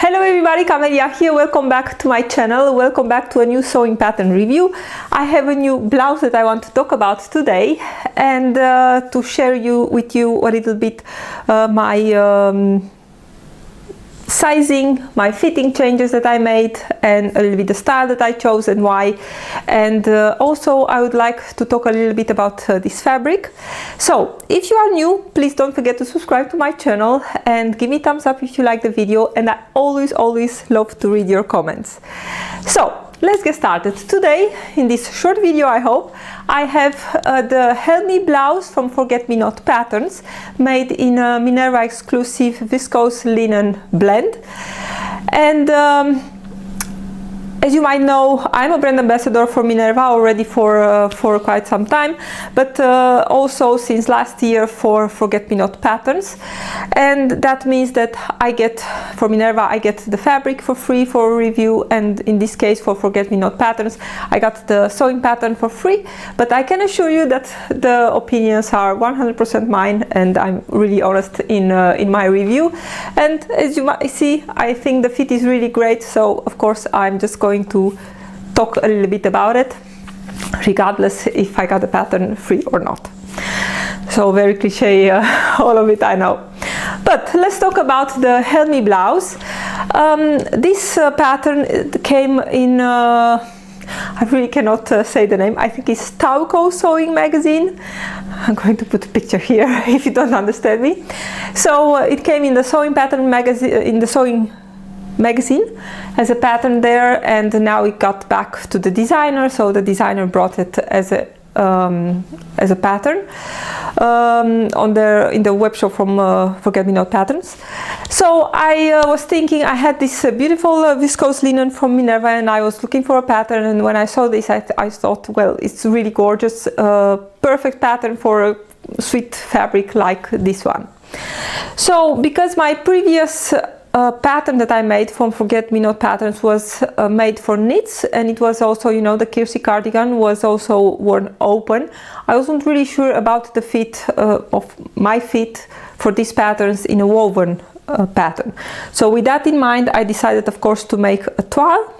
Hello everybody, Camelia here. Welcome back to my channel. Welcome back to a new sewing pattern review. I have a new blouse that I want to talk about today and to share with you a little bit my sizing, my fitting changes that I made, and a little bit the style that I chose and why. And also I would like to talk a little bit about this fabric. So if you are new, please don't forget to subscribe to my channel and give me a thumbs up if you like the video, and I always love to read your comments. So let's get started. Today, in this short video, I hope, I have the Helmi Blouse from Forget Me Not Patterns, made in a Minerva exclusive viscose linen blend. And as you might know, I'm a brand ambassador for Minerva already for quite some time, but also since last year for Forget Me Not Patterns. And that means that I get, for Minerva, I get the fabric for free for review, and in this case for Forget Me Not Patterns, I got the sewing pattern for free. But I can assure you that the opinions are 100% mine, and I'm really honest in my review. And as you might see, I think the fit is really great, so of course I'm just going to talk a little bit about it, regardless if I got the pattern free or not. So very cliche, all of it, I know. But let's talk about the Helmi Blouse. This pattern came in, I really cannot say the name, I think it's Tauco Sewing Magazine. I'm going to put a picture here if you don't understand me. So it came in the sewing pattern magazine, in the sewing magazine as a pattern there, and now it got back to the designer, so the designer brought it as a pattern in the web shop from Forget Me Not Patterns. So I was thinking, I had this beautiful viscose linen from Minerva, and I was looking for a pattern, and when I saw this I thought, well, it's really gorgeous, perfect pattern for a sweet fabric like this one. So because my previous pattern that I made from Forget Me Not Patterns was made for knits, and it was also, you know, the Kiersey cardigan was also worn open, I wasn't really sure about the fit of my fit for these patterns in a woven pattern. So with that in mind, I decided, of course, to make a toile.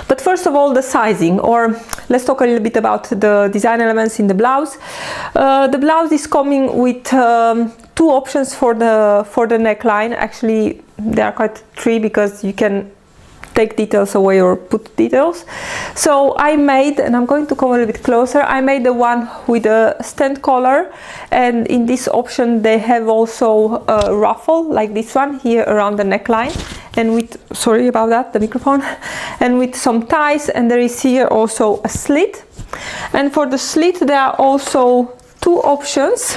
But first of all, the sizing, or let's talk a little bit about the design elements in the blouse. The blouse is coming with two options for the neckline. Actually, there are quite three, because you can take details away or put details. So I made, and I'm going to come a little bit closer, I made the one with a stand collar, and in this option they have also a ruffle like this one here around the neckline, and with, sorry about that, the microphone, and with some ties, and there is here also a slit. And for the slit there are also two options.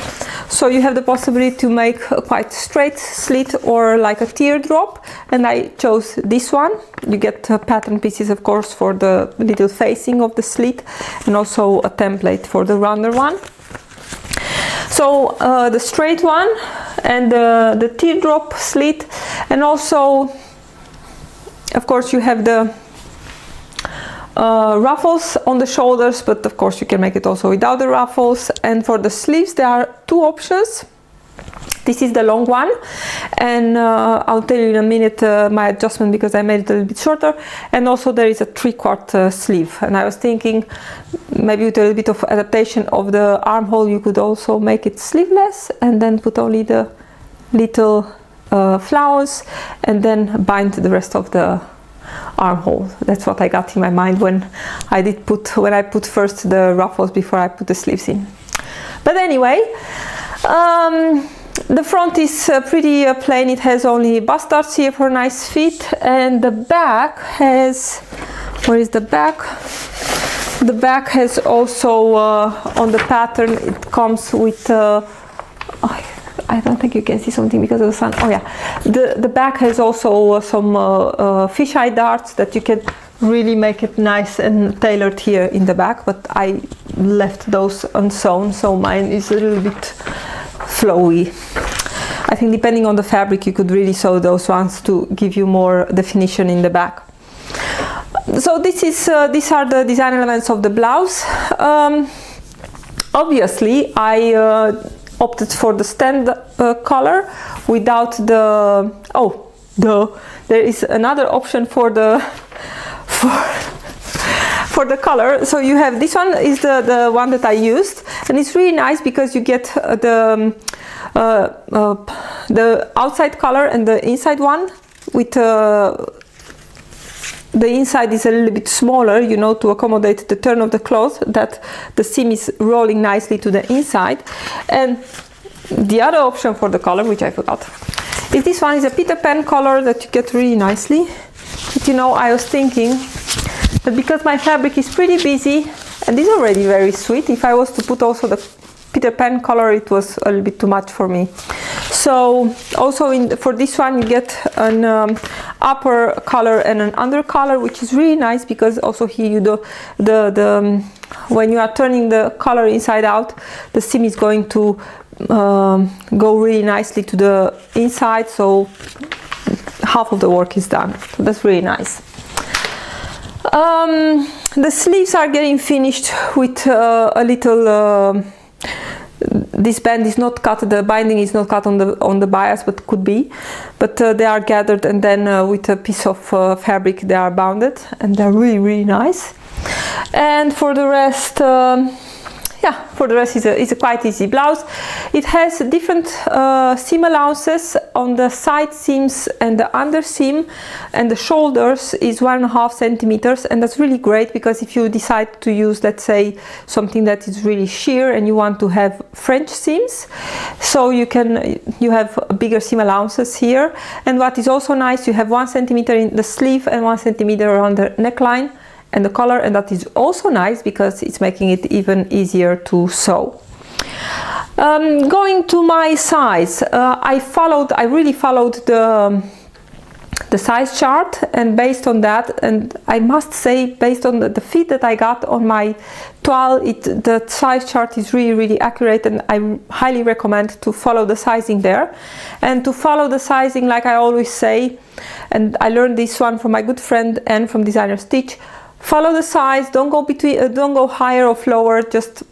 So you have the possibility to make a quite straight slit or like a teardrop, and I chose this one. You get pattern pieces, of course, for the little facing of the slit, and also a template for the rounder one. So the straight one and the teardrop slit, and also, of course, you have the ruffles on the shoulders, but of course you can make it also without the ruffles. And for the sleeves there are two options. This is the long one, and I'll tell you in a minute my adjustment, because I made it a little bit shorter. And also there is a 3/4 sleeve, and I was thinking maybe with a little bit of adaptation of the armhole you could also make it sleeveless and then put only the little flowers and then bind the rest of the armhole. That's what I got in my mind when I put first the ruffles before I put the sleeves in. But anyway, the front is pretty plain. It has only bastards here for a nice fit, and the back has, where is the back? The back has also on the pattern, it comes with I don't think you can see something because of the sun. Oh yeah, the back has also some fisheye darts that you can really make it nice and tailored here in the back, but I left those unsewn, so mine is a little bit flowy. I think depending on the fabric you could really sew those ones to give you more definition in the back. So these are the design elements of the blouse. Obviously I opted for the stand collar without the, there is another option for the for the color. So you have this one is the one that I used, and it's really nice because you get the outside color and the inside one with the inside is a little bit smaller, you know, to accommodate the turn of the cloth, that the seam is rolling nicely to the inside. And the other option for the color, which I forgot, is this one is a Peter Pan color that you get really nicely. But you know, I was thinking that because my fabric is pretty busy and is already very sweet, if I was to put also the Peter Pan color, it was a little bit too much for me. So also for this one you get an upper color and an under color, which is really nice because also here you do when you are turning the color inside out, the seam is going to go really nicely to the inside, so half of the work is done. So that's really nice. The sleeves are getting finished with a little this band is not cut, the binding is not cut on the bias, but could be, but they are gathered, and then with a piece of fabric they are bounded, and they're really nice. And for the rest, for the rest is a quite easy blouse. It has different seam allowances on the side seams, and the under seam and the shoulders is 1.5 centimeters, and that's really great because if you decide to use, let's say, something that is really sheer and you want to have French seams, so you have bigger seam allowances here. And what is also nice, you have 1 centimeter in the sleeve and 1 centimeter around the neckline and the collar, and that is also nice because it's making it even easier to sew. Going to my size, I really followed the size chart, and based on that, and I must say based on the fit that I got on my toile, the size chart is really accurate, and I highly recommend to follow the sizing there. And to follow the sizing, like I always say, and I learned this one from my good friend and from Designer Stitch, follow the size, don't go higher or lower, just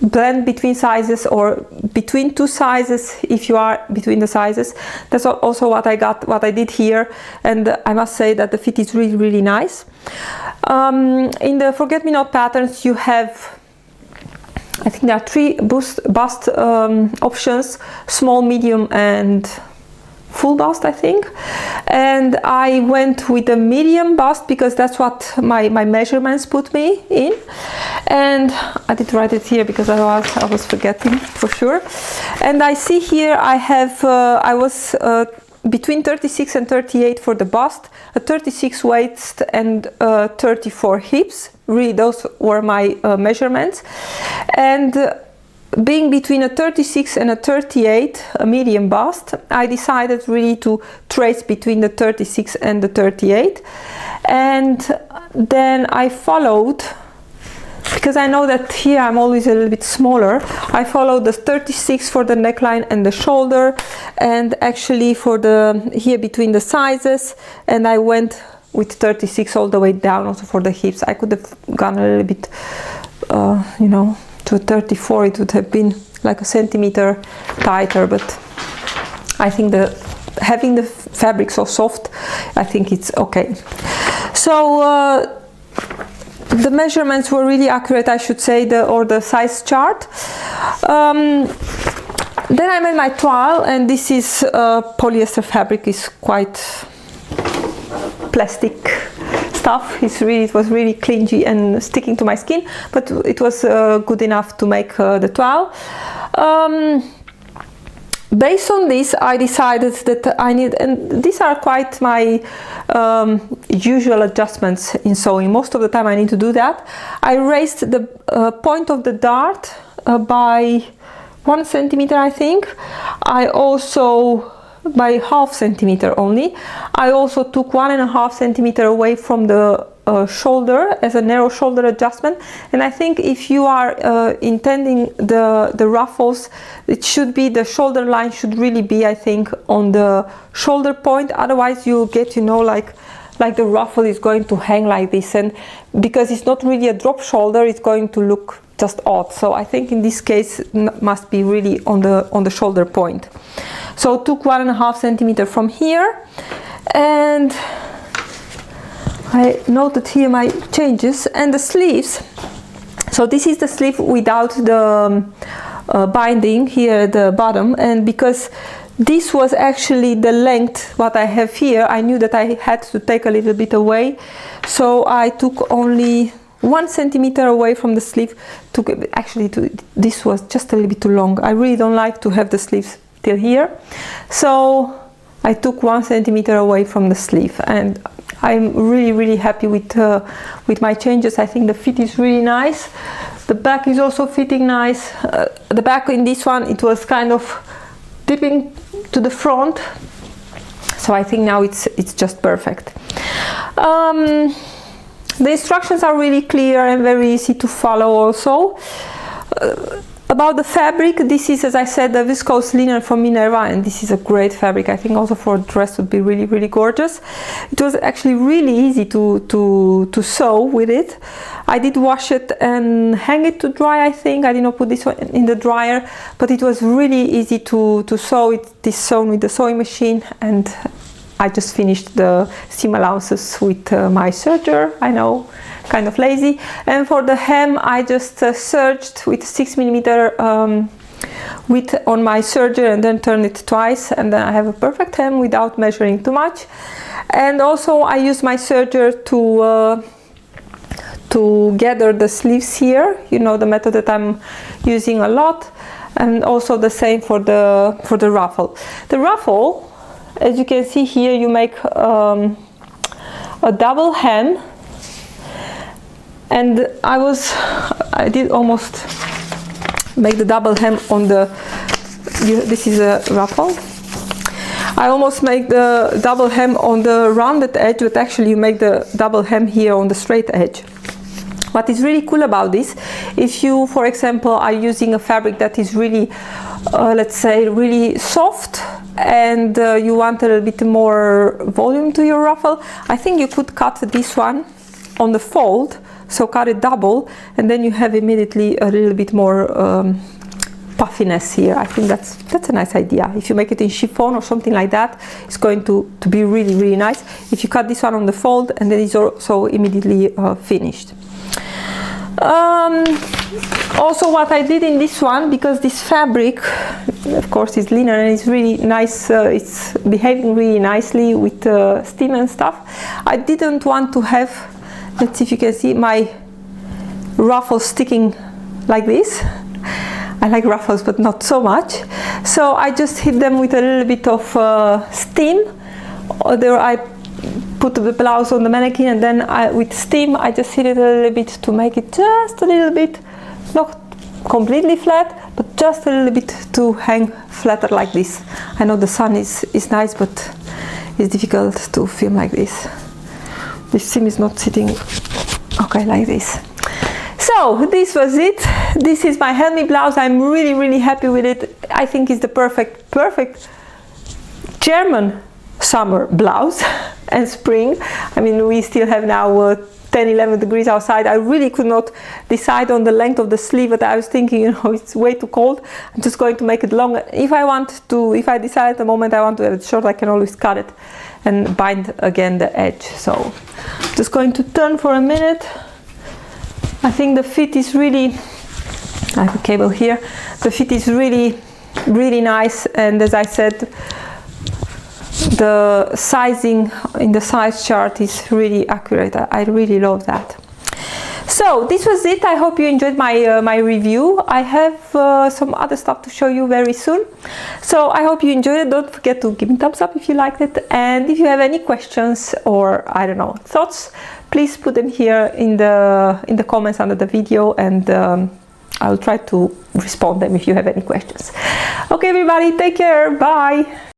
blend between sizes or between two sizes if you are between the sizes. That's also what I did here, and I must say that the fit is really nice. In the Forget Me Not patterns you have, I think there are 3 bust options: small, medium and full bust, I think, and I went with a medium bust because that's what my measurements put me in, and I did write it here because I was forgetting for sure. And I see here I have I was between 36 and 38 for the bust, a 36 waist and 34 hips. Really, those were my measurements. And being between a 36 and a 38, a medium bust, I decided really to trace between the 36 and the 38. And then I followed, because I know that here I'm always a little bit smaller, I followed the 36 for the neckline and the shoulder, and actually for the here between the sizes, and I went with 36 all the way down also for the hips. I could have gone a little bit, you know, to 34, it would have been like a centimeter tighter, but I think having the fabric so soft, I think it's okay. So the measurements were really accurate, I should say, or the size chart. Then I made my toile, and this is polyester fabric, is quite plastic stuff. It was really clingy and sticking to my skin, but it was good enough to make the toile. Based on this, I decided that I need, and these are quite my usual adjustments in sewing. Most of the time I need to do that. I raised the point of the dart by 1 centimeter, I think. I also, by ½ centimeter only. I also took 1.5 centimeter away from the shoulder as a narrow shoulder adjustment, and I think if you are intending the ruffles, it should be, the shoulder line should really be, I think, on the shoulder point. Otherwise you'll get, you know, like the ruffle is going to hang like this, and because it's not really a drop shoulder, it's going to look just odd. So I think in this case must be really on the shoulder point. So took 1.5 centimeter from here, And I noted here my changes and the sleeves. So this is the sleeve without the binding here at the bottom, and because this was actually the length what I have here, I knew that I had to take a little bit away, so I took only 1 centimeter away from the sleeve. This was just a little bit too long. I really don't like to have the sleeves till here, so I took 1 centimeter away from the sleeve, and I'm really happy with my changes. I think the fit is really nice. The back is also fitting nice. The back in this one, it was kind of dipping to the front, so I think now it's just perfect. The instructions are really clear and very easy to follow also. About the fabric, this is, as I said, the viscose linen from Minerva, and this is a great fabric. I think also for a dress would be really gorgeous. It was actually really easy to sew with it. I did wash it and hang it to dry, I think. I did not put this one in the dryer, but it was really easy to sew. It is sewn with the sewing machine, and I just finished the seam allowances with my serger. I know, kind of lazy. And for the hem, I just serged with 6mm width on my serger and then turn it twice, and then I have a perfect hem without measuring too much. And also I use my serger to gather the sleeves here, you know, the method that I'm using a lot, and also the same for the ruffle. The ruffle, as you can see here, you make a double hem, and I did almost make the double hem on the, this is a ruffle. I almost make the double hem on the rounded edge, but actually you make the double hem here on the straight edge. What is really cool about this, if you, for example, are using a fabric that is really, let's say, really soft, and you want a little bit more volume to your ruffle, I think you could cut this one on the fold, so cut it double, and then you have immediately a little bit more puffiness here. I think that's a nice idea. If you make it in chiffon or something like that, it's going to be really nice. If you cut this one on the fold, and then it's also immediately finished. Also, what I did in this one, because this fabric, of course, is linen and it's really nice, it's behaving really nicely with steam and stuff, I didn't want to have, let's see if you can see, my ruffles sticking like this. I like ruffles, but not so much. So I just hit them with a little bit of steam. There I put the blouse on the mannequin, and then with steam I just hit it a little bit to make it just a little bit, not completely flat, but just a little bit to hang flatter like this. I know the sun is nice, but it's difficult to film like this. This seam is not sitting okay like this. So this was it. This is my Helmi blouse. I'm really happy with it. I think it's the perfect German summer blouse and spring. I mean, we still have now 10-11 degrees outside. I really could not decide on the length of the sleeve, but I was thinking, you know, it's way too cold. I'm just going to make it longer. If I decide at the moment I want to have it short, I can always cut it and bind again the edge. So just going to turn for a minute. I think the fit is really, I have a cable here, the fit is really nice, and as I said, the sizing in the size chart is really accurate. I really love that. So this was it. I hope you enjoyed my review. I have some other stuff to show you very soon. So I hope you enjoyed it. Don't forget to give me a thumbs up if you liked it. And if you have any questions or, I don't know, thoughts, please put them here in the comments under the video, and I'll try to respond them if you have any questions. Okay, everybody, take care. Bye.